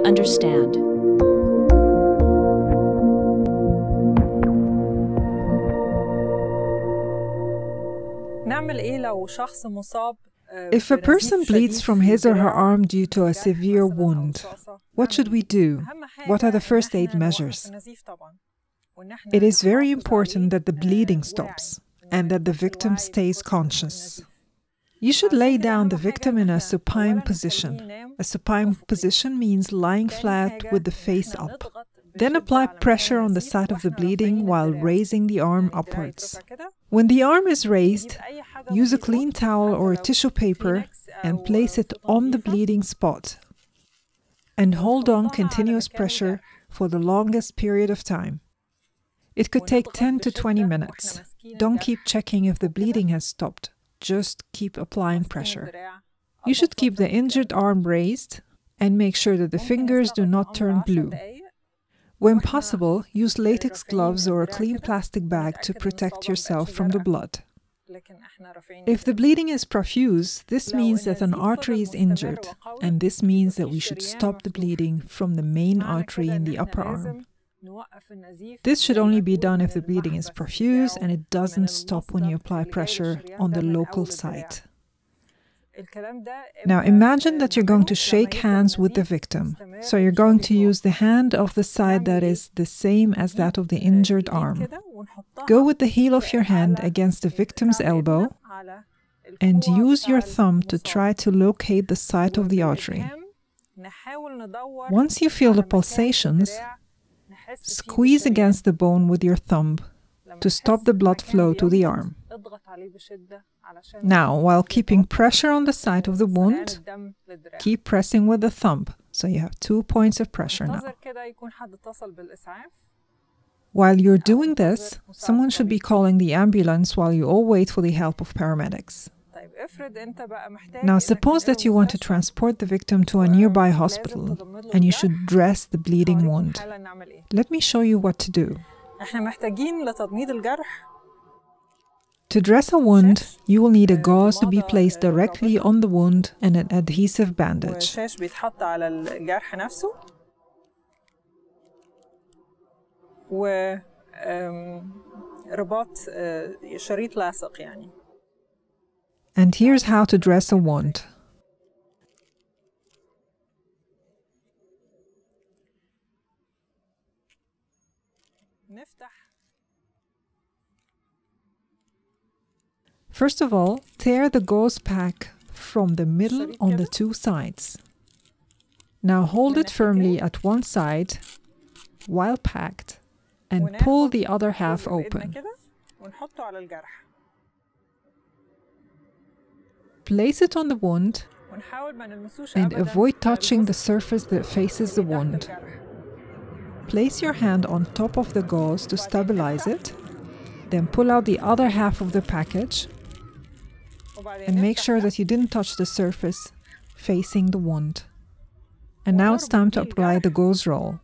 Understand. If a person bleeds from his or her arm due to a severe wound, what should we do? What are the first aid measures? It is very important that the bleeding stops and that the victim stays conscious. You should lay down the victim in a supine position. A supine position means lying flat with the face up. Then apply pressure on the site of the bleeding while raising the arm upwards. When the arm is raised, use a clean towel or a tissue paper and place it on the bleeding spot. And hold on continuous pressure for the longest period of time. It could take 10 to 20 minutes. Don't keep checking if the bleeding has stopped. Just keep applying pressure. You should keep the injured arm raised and make sure that the fingers do not turn blue. When possible, use latex gloves or a clean plastic bag to protect yourself from the blood. If the bleeding is profuse, this means that an artery is injured, and this means that we should stop the bleeding from the main artery in the upper arm. This should only be done if the bleeding is profuse and it doesn't stop when you apply pressure on the local site. Now imagine that you're going to shake hands with the victim. So you're going to use the hand of the side that is the same as that of the injured arm. Go with the heel of your hand against the victim's elbow and use your thumb to try to locate the site of the artery. Once you feel the pulsations, squeeze against the bone with your thumb to stop the blood flow to the arm. Now, while keeping pressure on the site of the wound, keep pressing with the thumb. So you have 2 points of pressure now. While you're doing this, someone should be calling the ambulance while you all wait for the help of paramedics. Now, suppose that you want to transport the victim to a nearby hospital and you should dress the bleeding wound. Let me show you what to do. To dress a wound, you will need a gauze to be placed directly on the wound and an adhesive bandage. And here's how to dress a wound. First of all, tear the gauze pack from the middle on the 2 sides. Now hold it firmly at one side while packed and pull the other half open. Place it on the wound and avoid touching the surface that faces the wound. Place your hand on top of the gauze to stabilize it, then pull out the other half of the package and make sure that you didn't touch the surface facing the wound. And now it's time to apply the gauze roll.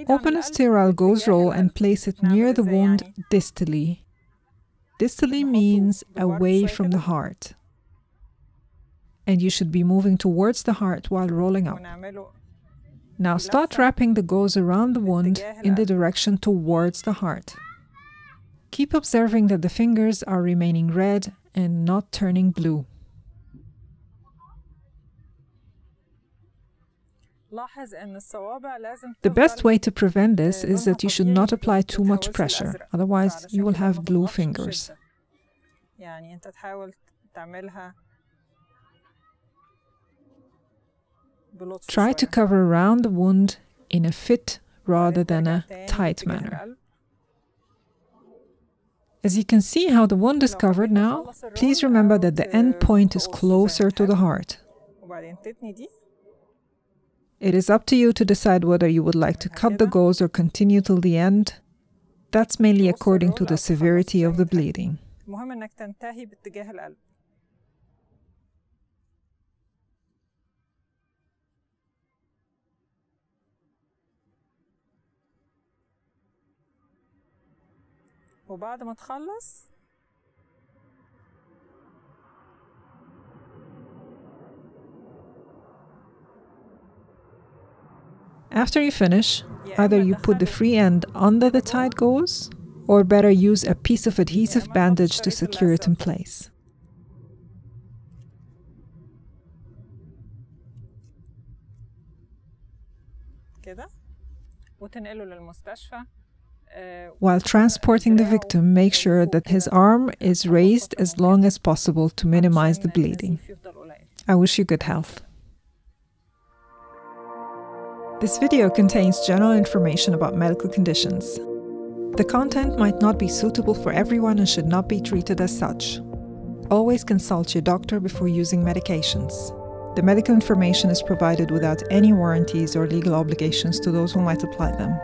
Open a sterile gauze roll and place it near the wound distally. Distally means away from the heart. And you should be moving towards the heart while rolling up. Now start wrapping the gauze around the wound in the direction towards the heart. Keep observing that the fingers are remaining red and not turning blue. The best way to prevent this is that you should not apply too much pressure, otherwise you will have blue fingers. Try to cover around the wound in a fit rather than a tight manner. As you can see how the wound is covered now, please remember that the end point is closer to the heart. It is up to you to decide whether you would like to cut the gauze or continue till the end. That's mainly according to the severity of the bleeding. وبعد ما تخلص After you finish, either you put the free end under the tied gauze, or better use a piece of adhesive bandage to secure it in place. While transporting the victim, make sure that his arm is raised as long as possible to minimize the bleeding. I wish you good health. This video contains general information about medical conditions. The content might not be suitable for everyone and should not be treated as such. Always consult your doctor before using medications. The medical information is provided without any warranties or legal obligations to those who might apply them.